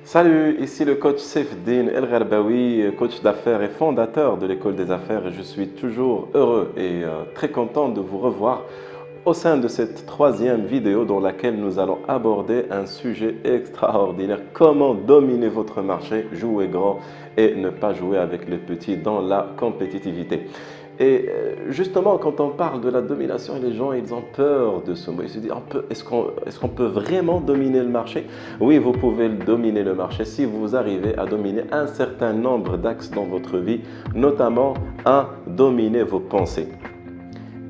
Salut, ici le coach Saifeddine El Gharbaoui, coach d'affaires et fondateur de l'école des affaires. Et je suis toujours heureux et très content de vous revoir au sein de cette troisième vidéo dans laquelle nous allons aborder un sujet extraordinaire. Comment dominer votre marché, jouer grand et ne pas jouer avec les petits dans la compétitivité. Et justement, quand on parle de la domination, les gens, ils ont peur de ce mot. Ils se disent, est-ce qu'on peut vraiment dominer le marché? Oui, vous pouvez dominer le marché si vous arrivez à dominer un certain nombre d'axes dans votre vie, notamment à dominer vos pensées.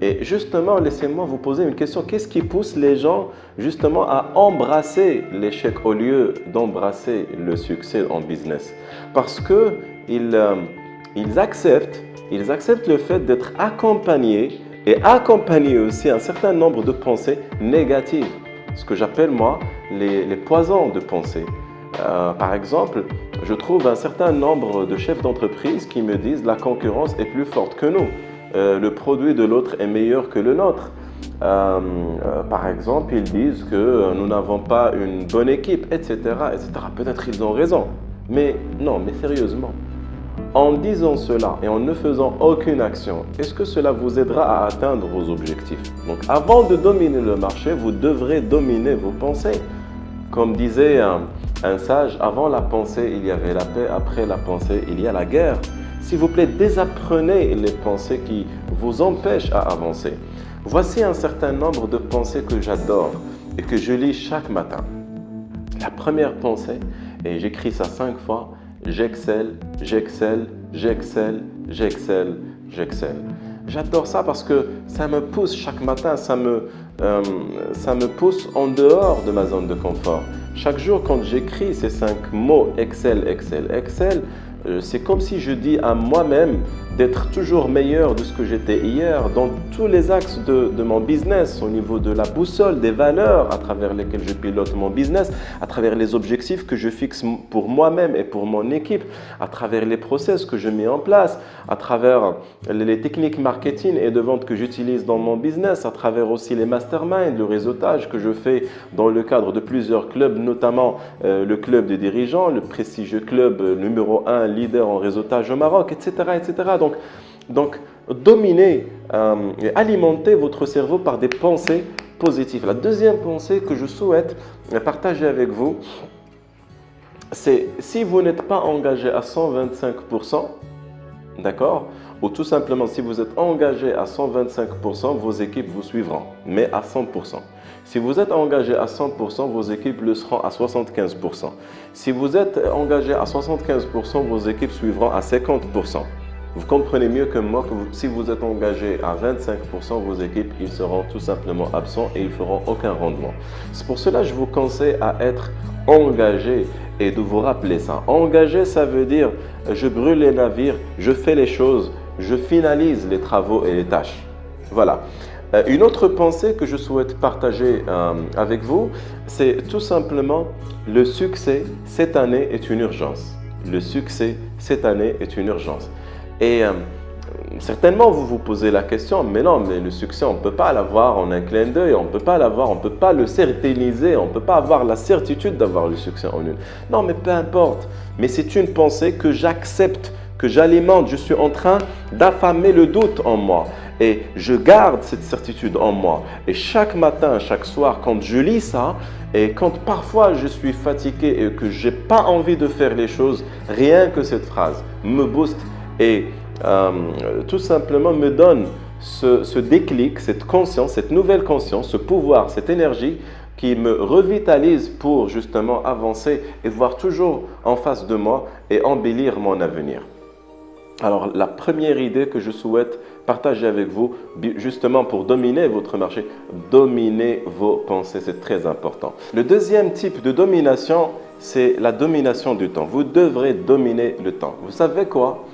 Et justement, laissez-moi vous poser une question. Qu'est-ce qui pousse les gens justement à embrasser l'échec au lieu d'embrasser le succès en business? Parce qu'ils acceptent le fait d'être accompagnés et accompagner aussi un certain nombre de pensées négatives. Ce que j'appelle moi les poisons de pensée. Par exemple, je trouve un certain nombre de chefs d'entreprise qui me disent la concurrence est plus forte que nous. Le produit de l'autre est meilleur que le nôtre. Par exemple, ils disent que nous n'avons pas une bonne équipe, etc., etc. Peut-être ils ont raison, mais non, mais sérieusement. En disant cela et en ne faisant aucune action, est-ce que cela vous aidera à atteindre vos objectifs? Donc, avant de dominer le marché, vous devrez dominer vos pensées. Comme disait un sage, avant la pensée, il y avait la paix, après la pensée, il y a la guerre. S'il vous plaît, désapprenez les pensées qui vous empêchent à avancer. Voici un certain nombre de pensées que j'adore et que je lis chaque matin. La première pensée, et j'écris ça 5 fois, j'excelle, j'excelle, j'excelle, j'excelle, j'excelle. J'adore ça parce que ça me pousse chaque matin, ça me pousse en dehors de ma zone de confort. Chaque jour, quand j'écris ces 5 mots, excel, excel, excel, c'est comme si je dis à moi-même d'être toujours meilleur de ce que j'étais hier dans tous les axes de mon business, au niveau de la boussole, des valeurs à travers lesquelles je pilote mon business, à travers les objectifs que je fixe pour moi-même et pour mon équipe, à travers les process que je mets en place, à travers les techniques marketing et de vente que j'utilise dans mon business, à travers aussi les masterminds, le réseautage que je fais dans le cadre de plusieurs clubs, notamment le club des dirigeants, le prestigieux club numéro 1 leader en réseautage au Maroc, etc., etc. Donc, dominez et alimentez votre cerveau par des pensées positives. La deuxième pensée que je souhaite partager avec vous, c'est si vous n'êtes pas engagé à 125%, d'accord? Ou tout simplement, si vous êtes engagé à 125%, vos équipes vous suivront, mais à 100%. Si vous êtes engagé à 100%, vos équipes le seront à 75%. Si vous êtes engagé à 75%, vos équipes suivront à 50%. Vous comprenez mieux que moi que si vous êtes engagé à 25%, vos équipes, ils seront tout simplement absents et ils ne feront aucun rendement. C'est pour cela que je vous conseille à être engagé et de vous rappeler ça. Engagé, ça veut dire je brûle les navires, je fais les choses, je finalise les travaux et les tâches. Voilà. Une autre pensée que je souhaite partager avec vous, c'est tout simplement le succès cette année est une urgence. Le succès cette année est une urgence. Et certainement, vous vous posez la question, mais non, mais le succès, on ne peut pas l'avoir en un clin d'œil, on ne peut pas l'avoir, on ne peut pas le certiliser, on ne peut pas avoir la certitude d'avoir le succès en une. Non, mais peu importe. Mais c'est une pensée que j'accepte, que j'alimente. Je suis en train d'affamer le doute en moi. Et je garde cette certitude en moi. Et chaque matin, chaque soir, quand je lis ça, et quand parfois je suis fatigué et que je n'ai pas envie de faire les choses, rien que cette phrase me booste et tout simplement me donne ce déclic, cette conscience, cette nouvelle conscience, ce pouvoir, cette énergie qui me revitalise pour justement avancer et voir toujours en face de moi et embellir mon avenir. Alors, la première idée que je souhaite partager avec vous, justement pour dominer votre marché, dominez vos pensées, c'est très important. Le deuxième type de domination, c'est la domination du temps. Vous devrez dominer le temps. Vous savez quoi?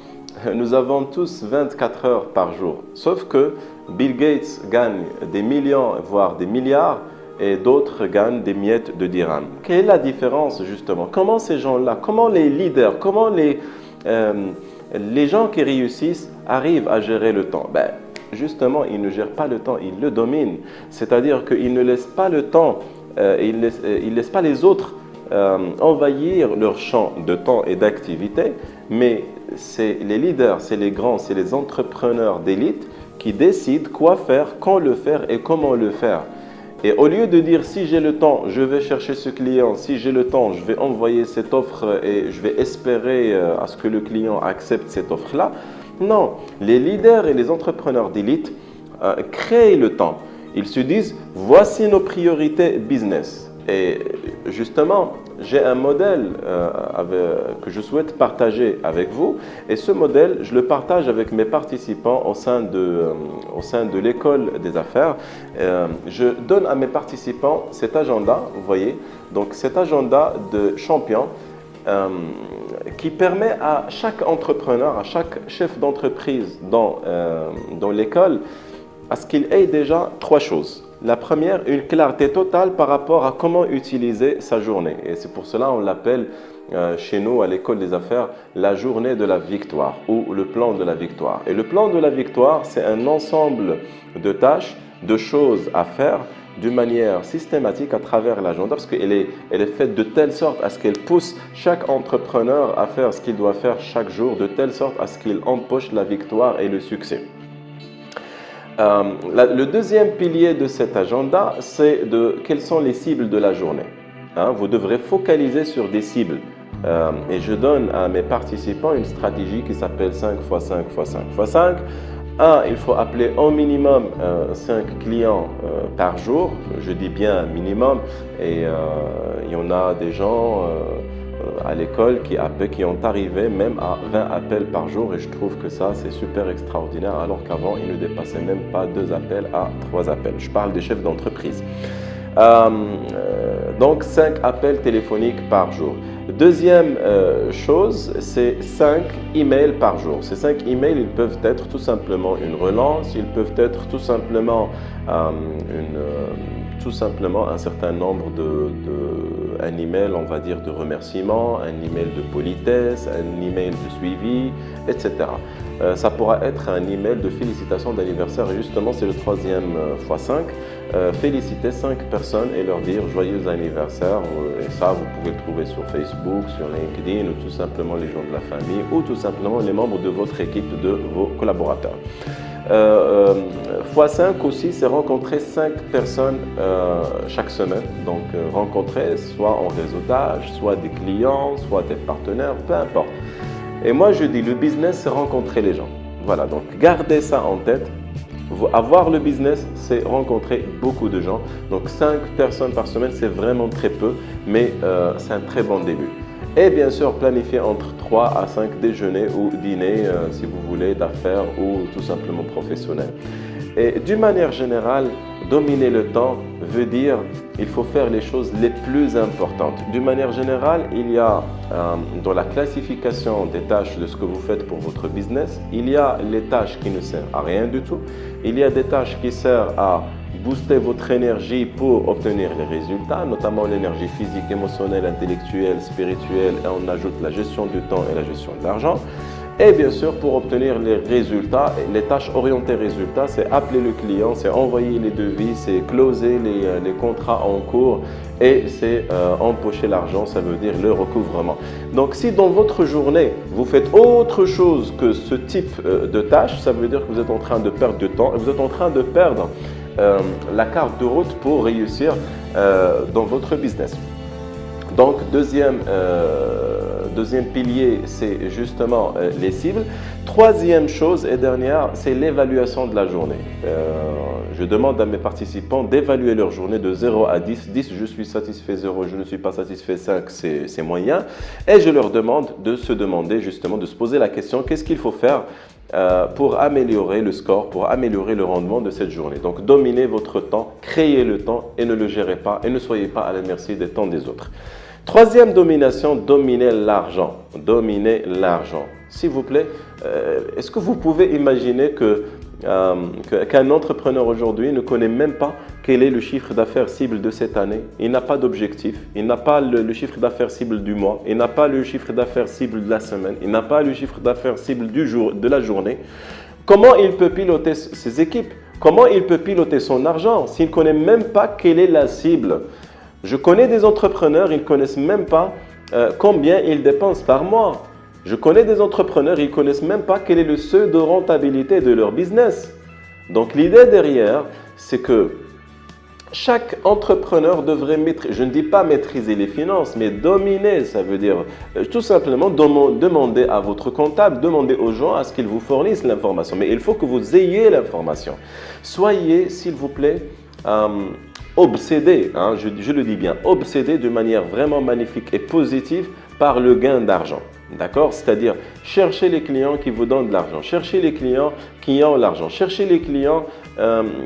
Nous avons tous 24 heures par jour, sauf que Bill Gates gagne des millions, voire des milliards, et d'autres gagnent des miettes de dirhams. Quelle est la différence justement? Comment ces gens-là, comment les leaders, comment les gens qui réussissent arrivent à gérer le temps? Justement, ils ne gèrent pas le temps, ils le dominent. C'est-à-dire qu'ils ne laissent pas le temps ils laissent pas les autres envahir leur champ de temps et d'activité, mais c'est les leaders, c'est les grands, c'est les entrepreneurs d'élite qui décident quoi faire, quand le faire et comment le faire. Et au lieu de dire si j'ai le temps, je vais chercher ce client, si j'ai le temps, je vais envoyer cette offre et je vais espérer à ce que le client accepte cette offre-là, non, les leaders et les entrepreneurs d'élite créent le temps. Ils se disent voici nos priorités business. Et justement, j'ai un modèle que je souhaite partager avec vous. Et ce modèle, je le partage avec mes participants au sein de l'école des affaires. Je donne à mes participants cet agenda, vous voyez, donc cet agenda de champion qui permet à chaque entrepreneur, à chaque chef d'entreprise dans l'école, à ce qu'il ait déjà trois choses. La première, une clarté totale par rapport à comment utiliser sa journée. Et c'est pour cela qu'on l'appelle chez nous à l'école des affaires la journée de la victoire ou le plan de la victoire. Et le plan de la victoire, c'est un ensemble de tâches, de choses à faire d'une manière systématique à travers l'agenda parce qu'elle est faite de telle sorte à ce qu'elle pousse chaque entrepreneur à faire ce qu'il doit faire chaque jour, de telle sorte à ce qu'il empoche la victoire et le succès. Le deuxième pilier de cet agenda, c'est quelles sont les cibles de la journée. Vous devrez focaliser sur des cibles. Et je donne à mes participants une stratégie qui s'appelle 5 x 5 x 5 x 5. Il faut appeler au minimum 5 clients par jour. Je dis bien minimum. Et il y en a des gens à l'école qui ont arrivé même à 20 appels par jour et je trouve que ça c'est super extraordinaire alors qu'avant ils ne dépassaient même pas 2 appels à 3 appels. Je parle des chefs d'entreprise. Donc 5 appels téléphoniques par jour. Deuxième chose, c'est 5 emails par jour. Ces 5 emails, ils peuvent être tout simplement une relance, ils peuvent être tout simplement un certain nombre un email, on va dire, de remerciement, un email de politesse, un email de suivi, etc. Ça pourra être un email de félicitations d'anniversaire et justement c'est le troisième x 5. Féliciter 5 personnes et leur dire joyeux anniversaire et ça vous pouvez le trouver sur Facebook, sur LinkedIn ou tout simplement les gens de la famille ou tout simplement les membres de votre équipe, de vos collaborateurs. x5 aussi, c'est rencontrer 5 personnes chaque semaine. Donc rencontrer soit en réseautage, soit des clients, soit des partenaires, peu importe. Et moi je dis le business c'est rencontrer les gens. Voilà, donc gardez ça en tête. Avoir le business, c'est rencontrer beaucoup de gens. Donc 5 personnes par semaine, c'est vraiment très peu, mais c'est un très bon début. Et bien sûr, planifier entre 3 à 5 déjeuners ou dîners, si vous voulez, d'affaires ou tout simplement professionnels. Et d'une manière générale, dominer le temps veut dire il faut faire les choses les plus importantes. D'une manière générale, il y a dans la classification des tâches de ce que vous faites pour votre business, il y a les tâches qui ne servent à rien du tout. Il y a des tâches qui servent à booster votre énergie pour obtenir les résultats, notamment l'énergie physique, émotionnelle, intellectuelle, spirituelle, et on ajoute la gestion du temps et la gestion de l'argent. Et bien sûr, pour obtenir les résultats, les tâches orientées résultats, c'est appeler le client, c'est envoyer les devis, c'est closer les contrats en cours et c'est empocher l'argent, ça veut dire le recouvrement. Donc si dans votre journée, vous faites autre chose que ce type de tâches, ça veut dire que vous êtes en train de perdre du temps et vous êtes en train de perdre la carte de route pour réussir dans votre business. Donc deuxième pilier, c'est justement les cibles. Troisième chose et dernière, c'est l'évaluation de la journée. Je demande à mes participants d'évaluer leur journée de 0 à 10. 10, je suis satisfait, 0, je ne suis pas satisfait, 5, c'est moyen. Et je leur demande de se demander justement, de se poser la question, qu'est-ce qu'il faut faire pour améliorer le score, pour améliorer le rendement de cette journée. Donc, dominez votre temps, créez le temps et ne le gérez pas et ne soyez pas à la merci des temps des autres. Troisième domination, dominez l'argent. Dominez l'argent. S'il vous plaît, est-ce que vous pouvez imaginer qu'un entrepreneur aujourd'hui ne connaît même pas quel est le chiffre d'affaires cible de cette année? Il n'a pas d'objectif, il n'a pas le chiffre d'affaires cible du mois, il n'a pas le chiffre d'affaires cible de la semaine, il n'a pas le chiffre d'affaires cible du jour, de la journée. Comment il peut piloter ses équipes? Comment il peut piloter son argent s'il ne connaît même pas quelle est la cible? Je connais des entrepreneurs, ils ne connaissent même pas combien ils dépensent par mois. Je connais des entrepreneurs, ils ne connaissent même pas quel est le seuil de rentabilité de leur business. Donc l'idée derrière, c'est que chaque entrepreneur devrait maîtriser, je ne dis pas maîtriser les finances, mais dominer, ça veut dire tout simplement demander à votre comptable, demander aux gens à ce qu'ils vous fournissent l'information. Mais il faut que vous ayez l'information. Soyez, s'il vous plaît, obsédé, hein, je le dis bien, obsédé de manière vraiment magnifique et positive par le gain d'argent. D'accord? C'est-à-dire, cherchez les clients qui vous donnent de l'argent, cherchez les clients qui ont l'argent, cherchez les clients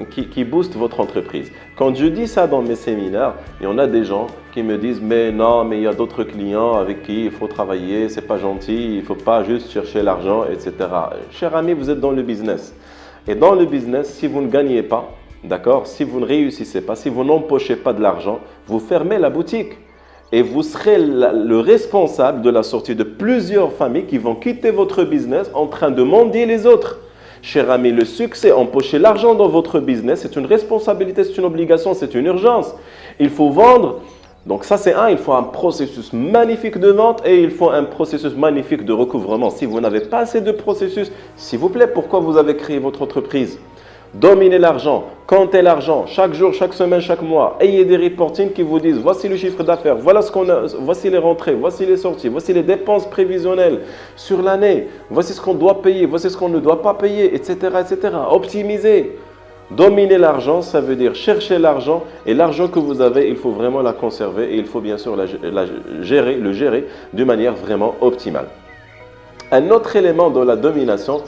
qui boostent votre entreprise. Quand je dis ça dans mes séminaires, il y en a des gens qui me disent « mais non, mais il y a d'autres clients avec qui il faut travailler, c'est pas gentil, il ne faut pas juste chercher l'argent, etc. » Cher ami, vous êtes dans le business. Et dans le business, si vous ne gagnez pas, d'accord, si vous ne réussissez pas, si vous n'empochez pas de l'argent, vous fermez la boutique. Et vous serez le responsable de la sortie de plusieurs familles qui vont quitter votre business en train de mendier les autres. Cher ami, le succès, empocher l'argent dans votre business, c'est une responsabilité, c'est une obligation, c'est une urgence. Il faut vendre. Donc ça, c'est il faut un processus magnifique de vente et il faut un processus magnifique de recouvrement. Si vous n'avez pas assez de processus, s'il vous plaît, pourquoi vous avez créé votre entreprise? Dominez l'argent, comptez l'argent, chaque jour, chaque semaine, chaque mois. Ayez des reportings qui vous disent voici le chiffre d'affaires, voilà ce qu'on a, voici les rentrées, voici les sorties, voici les dépenses prévisionnelles sur l'année, voici ce qu'on doit payer, voici ce qu'on ne doit pas payer, etc., etc. Optimisez. Dominer l'argent, ça veut dire chercher l'argent et l'argent que vous avez, il faut vraiment la conserver et il faut bien sûr le gérer de manière vraiment optimale. Un autre élément de la domination,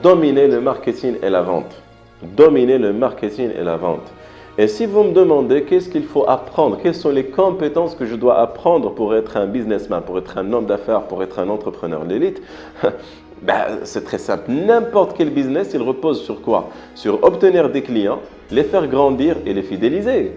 dominer le marketing et la vente. Dominer le marketing et la vente. Et si vous me demandez qu'est-ce qu'il faut apprendre, quelles sont les compétences que je dois apprendre pour être un businessman, pour être un homme d'affaires, pour être un entrepreneur d'élite, c'est très simple. N'importe quel business, il repose sur quoi? Sur obtenir des clients, les faire grandir et les fidéliser.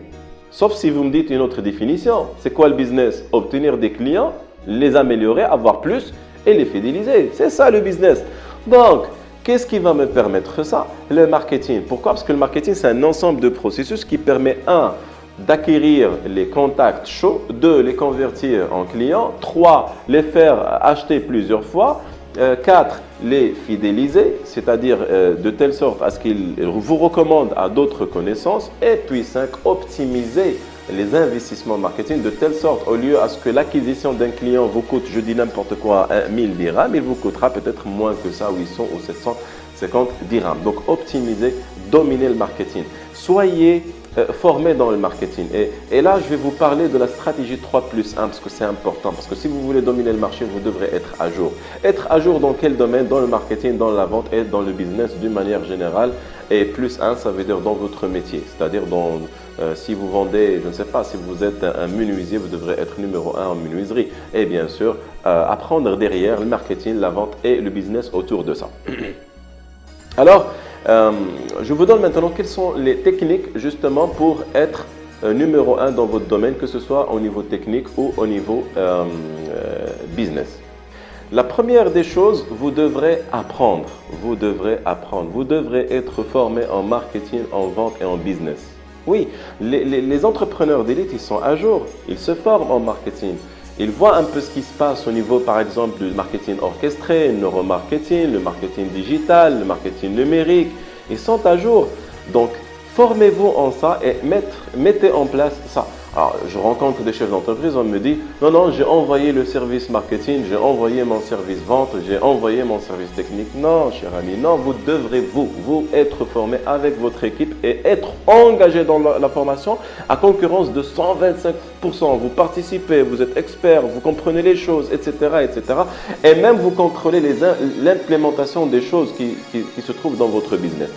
Sauf si vous me dites une autre définition. C'est quoi le business? Obtenir des clients, les améliorer, avoir plus et les fidéliser. C'est ça le business. Donc, qu'est-ce qui va me permettre ça? Le marketing. Pourquoi? Parce que le marketing, c'est un ensemble de processus qui permet, 1, d'acquérir les contacts chauds, 2, les convertir en clients, 3, les faire acheter plusieurs fois, 4, les fidéliser, c'est-à-dire de telle sorte à ce qu'ils vous recommandent à d'autres connaissances, et puis 5, optimiser les investissements marketing de telle sorte, au lieu à ce que l'acquisition d'un client vous coûte, je dis n'importe quoi, 1000 dirhams, il vous coûtera peut-être moins que ça, 800 ou 750 dirhams. Donc, optimiser, dominer le marketing. Soyez formés dans le marketing. Et là, je vais vous parler de la stratégie 3+1 parce que c'est important. Parce que si vous voulez dominer le marché, vous devrez être à jour. Être à jour dans quel domaine? Dans le marketing, dans la vente et dans le business d'une manière générale. Et +1, ça veut dire dans votre métier. C'est-à-dire si vous vendez, je ne sais pas, si vous êtes un menuisier, vous devrez être numéro 1 en menuiserie. Et bien sûr, apprendre derrière le marketing, la vente et le business autour de ça. Alors, je vous donne maintenant quelles sont les techniques justement pour être numéro 1 dans votre domaine, que ce soit au niveau technique ou au niveau business. La première des choses, vous devrez apprendre. Vous devrez être formé en marketing, en vente et en business. Oui, les entrepreneurs d'élite, ils sont à jour. Ils se forment en marketing. Ils voient un peu ce qui se passe au niveau, par exemple, du marketing orchestré, le neuromarketing, le marketing digital, le marketing numérique. Ils sont à jour. Donc, formez-vous en ça et mettez en place ça. Alors, je rencontre des chefs d'entreprise, on me dit « Non, non, j'ai envoyé le service marketing, j'ai envoyé mon service vente, j'ai envoyé mon service technique. » Non, cher ami, non, vous devrez, vous être formé avec votre équipe et être engagé dans la formation à concurrence de 125%. Vous participez, vous êtes expert, vous comprenez les choses, etc. etc. Et même vous contrôlez l'implémentation des choses qui se trouvent dans votre business.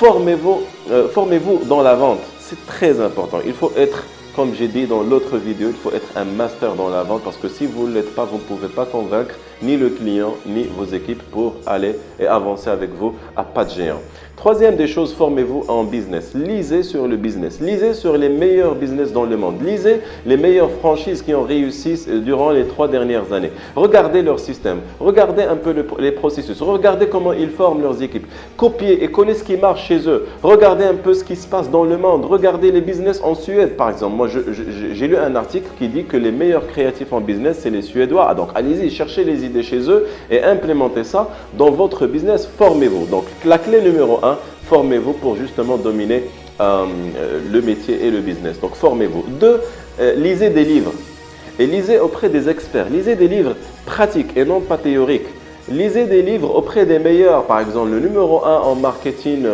Formez-vous dans la vente, c'est très important. Il faut être, comme j'ai dit dans l'autre vidéo, il faut être un master dans la vente parce que si vous ne l'êtes pas, vous ne pouvez pas convaincre ni le client ni vos équipes pour aller et avancer avec vous à pas de géant. Troisième des choses, formez-vous en business. Lisez sur le business. Lisez sur les meilleurs business dans le monde. Lisez les meilleures franchises qui ont réussi durant les 3 dernières années. Regardez leur système. Regardez un peu les processus. Regardez comment ils forment leurs équipes. Copiez et collez ce qui marche chez eux. Regardez un peu ce qui se passe dans le monde. Regardez les business en Suède, par exemple. Moi, j'ai lu un article qui dit que les meilleurs créatifs en business, c'est les Suédois. Ah, donc, allez-y, cherchez les idées chez eux et implémentez ça dans votre business. Formez-vous. Donc, la clé numéro 1, formez-vous pour justement dominer le métier et le business. Donc, formez-vous. 2, lisez des livres et lisez auprès des experts. Lisez des livres pratiques et non pas théoriques. Lisez des livres auprès des meilleurs. Par exemple, le numéro 1 en marketing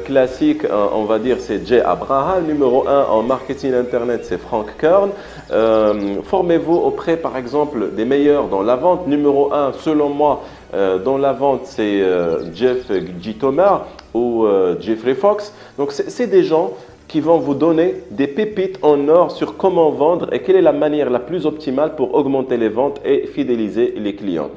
classique, on va dire, c'est Jay Abraham. Numéro 1 en marketing internet, c'est Frank Kern. Formez-vous auprès, par exemple, des meilleurs dans la vente. Numéro 1, selon moi, dans la vente, c'est Jeff Gitomer ou Jeffrey Fox. Donc, c'est des gens qui vont vous donner des pépites en or sur comment vendre et quelle est la manière la plus optimale pour augmenter les ventes et fidéliser les clients.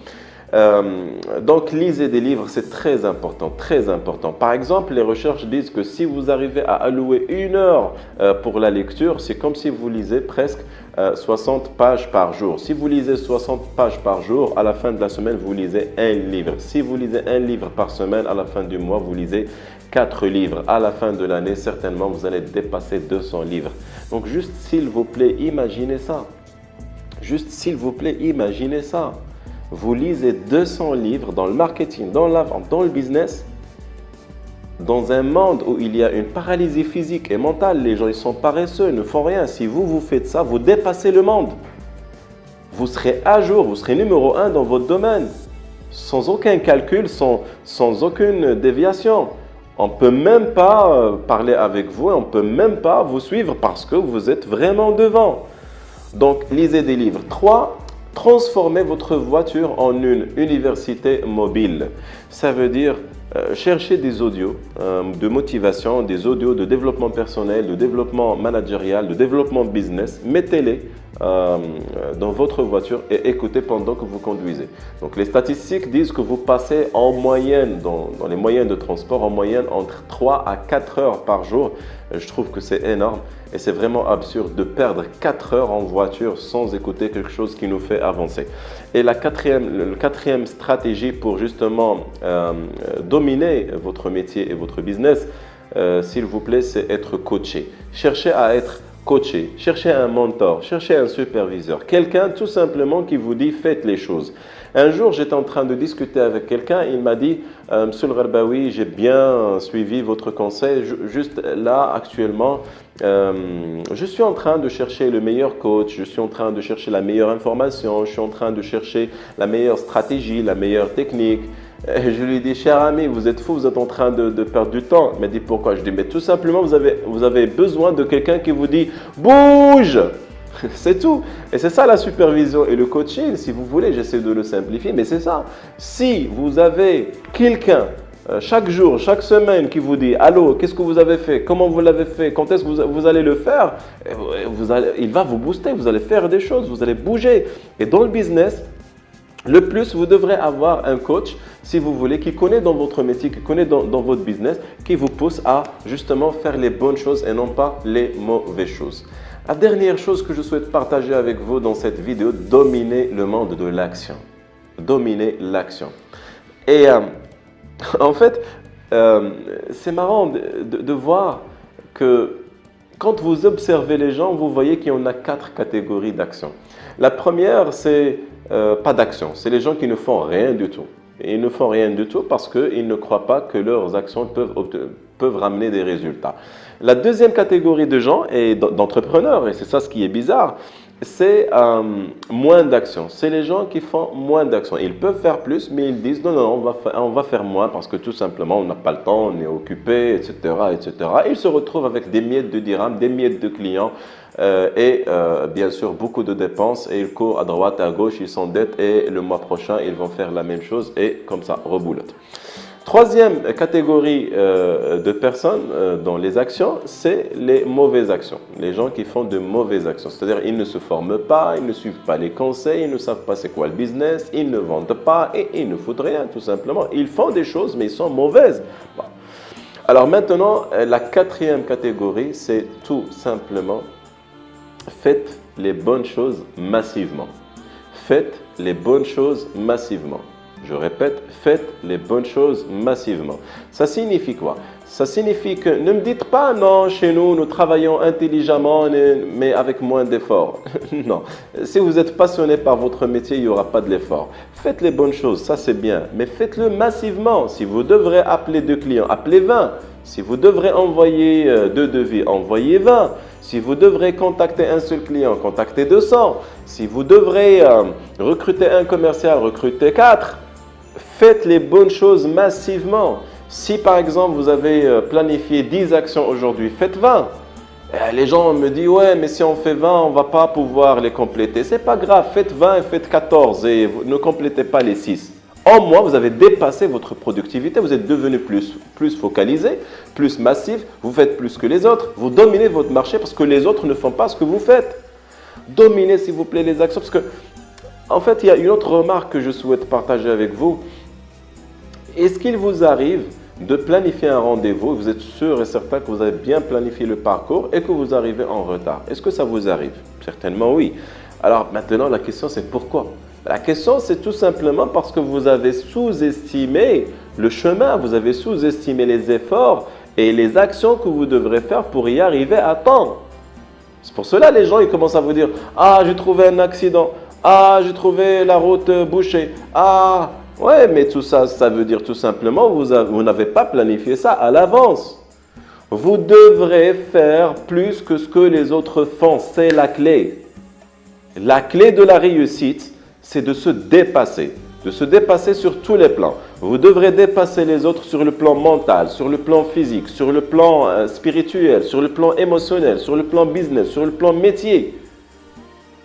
Donc, lisez des livres, c'est très important, très important. Par exemple, les recherches disent que si vous arrivez à allouer 1 heure pour la lecture, c'est comme si vous lisez presque 60 pages par jour. Si vous lisez 60 pages par jour, à la fin de la semaine, vous lisez un livre. Si vous lisez un livre par semaine, à la fin du mois, vous lisez 4 livres. À la fin de l'année, certainement, vous allez dépasser 200 livres. Donc, juste s'il vous plaît, imaginez ça. Juste s'il vous plaît, imaginez ça. Vous lisez 200 livres dans le marketing, dans la vente, dans le business, dans un monde où il y a une paralysie physique et mentale. Les gens ils sont paresseux, ne font rien. Si vous faites ça, vous dépassez le monde. Vous serez à jour, vous serez numéro 1 dans votre domaine, sans aucun calcul, sans aucune déviation. On ne peut même pas parler avec vous, on ne peut même pas vous suivre parce que vous êtes vraiment devant. Donc, lisez des livres. 3. Transformez votre voiture en une université mobile. Ça veut dire chercher des audios de motivation, des audios de développement personnel, de développement managérial, de développement business. Mettez-les dans votre voiture et écoutez pendant que vous conduisez. Donc, les statistiques disent que vous passez en moyenne, dans les moyens de transport, en moyenne entre 3 à 4 heures par jour. Je trouve que c'est énorme et c'est vraiment absurde de perdre 4 heures en voiture sans écouter quelque chose qui nous fait avancer. Et la quatrième stratégie pour justement dominer votre métier et votre business, s'il vous plaît, c'est être coaché. Cherchez à être coaché, cherchez un mentor, cherchez un superviseur, quelqu'un tout simplement qui vous dit faites les choses. Un jour, j'étais en train de discuter avec quelqu'un, il m'a dit Monsieur El-Gharbaoui, j'ai bien suivi votre conseil, juste là actuellement, je suis en train de chercher le meilleur coach, je suis en train de chercher la meilleure information, je suis en train de chercher la meilleure stratégie, la meilleure technique. Et je lui ai dit, cher ami, vous êtes fou, vous êtes en train de perdre du temps. Il m'a dit, pourquoi? Je lui ai dit, mais tout simplement, vous avez besoin de quelqu'un qui vous dit, bouge! C'est tout. Et c'est ça la supervision et le coaching, si vous voulez, j'essaie de le simplifier, mais c'est ça. Si vous avez quelqu'un chaque jour, chaque semaine qui vous dit, allô, qu'est-ce que vous avez fait? Comment vous l'avez fait? Quand est-ce que vous allez le faire? Il va vous booster, vous allez faire des choses, vous allez bouger. Et dans le business, le plus, vous devrez avoir un coach, si vous voulez, qui connaît dans votre métier, qui connaît dans votre business, qui vous pousse à justement faire les bonnes choses et non pas les mauvaises choses. La dernière chose que je souhaite partager avec vous dans cette vidéo, dominer le monde de l'action. Dominer l'action. Et en fait, c'est marrant de voir que quand vous observez les gens, vous voyez qu'il y en a 4 catégories d'action. La première, c'est pas d'action. C'est les gens qui ne font rien du tout. Et ils ne font rien du tout parce qu'ils ne croient pas que leurs actions peuvent ramener des résultats. La deuxième catégorie de gens et d'entrepreneurs, et c'est ça ce qui est bizarre, c'est moins d'actions. C'est les gens qui font moins d'actions. Ils peuvent faire plus, mais ils disent non, on va faire moins parce que tout simplement on n'a pas le temps, on est occupé, etc., etc. Et ils se retrouvent avec des miettes de dirhams, des miettes de clients et bien sûr beaucoup de dépenses. Et ils courent à droite, à gauche, ils s'endettent et le mois prochain ils vont faire la même chose et comme ça, reboulotte. Troisième catégorie de personnes dans les actions, c'est les mauvaises actions. Les gens qui font de mauvaises actions. C'est-à-dire ils ne se forment pas, ils ne suivent pas les conseils, ils ne savent pas c'est quoi le business, ils ne vendent pas et ils ne foutent rien tout simplement. Ils font des choses mais ils sont mauvaises. Bon. Alors maintenant, la quatrième catégorie, c'est tout simplement faites les bonnes choses massivement. Faites les bonnes choses massivement. Je répète, faites les bonnes choses massivement. Ça signifie quoi? Ça signifie que ne me dites pas non, chez nous, nous travaillons intelligemment, mais avec moins d'efforts. Non. Si vous êtes passionné par votre métier, il n'y aura pas de l'effort. Faites les bonnes choses, ça c'est bien, mais faites-le massivement. Si vous devrez appeler 2 clients, appelez 20. Si vous devrez envoyer 2 devis, envoyez 20. Si vous devrez contacter un seul client, contactez 200. Si vous devrez recruter un commercial, recrutez 4. Faites les bonnes choses massivement. Si par exemple vous avez planifié 10 actions aujourd'hui, faites 20. Les gens me disent ouais, mais si on fait 20, on ne va pas pouvoir les compléter. C'est pas grave, faites 20 et faites 14 et ne complétez pas les 6. En moins, vous avez dépassé votre productivité, vous êtes devenu plus focalisé, plus massif, vous faites plus que les autres, vous dominez votre marché parce que les autres ne font pas ce que vous faites. Dominez s'il vous plaît les actions parce que en fait, il y a une autre remarque que je souhaite partager avec vous. Est-ce qu'il vous arrive de planifier un rendez-vous, vous êtes sûr et certain que vous avez bien planifié le parcours et que vous arrivez en retard? Est-ce que ça vous arrive? Certainement oui. Alors maintenant, la question c'est pourquoi? La question c'est tout simplement parce que vous avez sous-estimé le chemin, vous avez sous-estimé les efforts et les actions que vous devrez faire pour y arriver à temps. C'est pour cela que les gens ils commencent à vous dire « Ah, j'ai trouvé un accident. Ah, j'ai trouvé la route bouchée. Ah, ouais, mais tout ça, ça veut dire tout simplement vous n'avez pas planifié ça à l'avance. Vous devrez faire plus que ce que les autres font. C'est la clé. La clé de la réussite, c'est de se dépasser sur tous les plans. Vous devrez dépasser les autres sur le plan mental, sur le plan physique, sur le plan spirituel, sur le plan émotionnel, sur le plan business, sur le plan métier.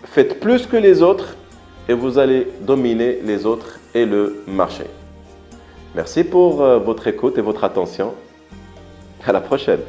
Faites plus que les autres et vous allez dominer les autres et le marché. Merci pour votre écoute et votre attention. À la prochaine.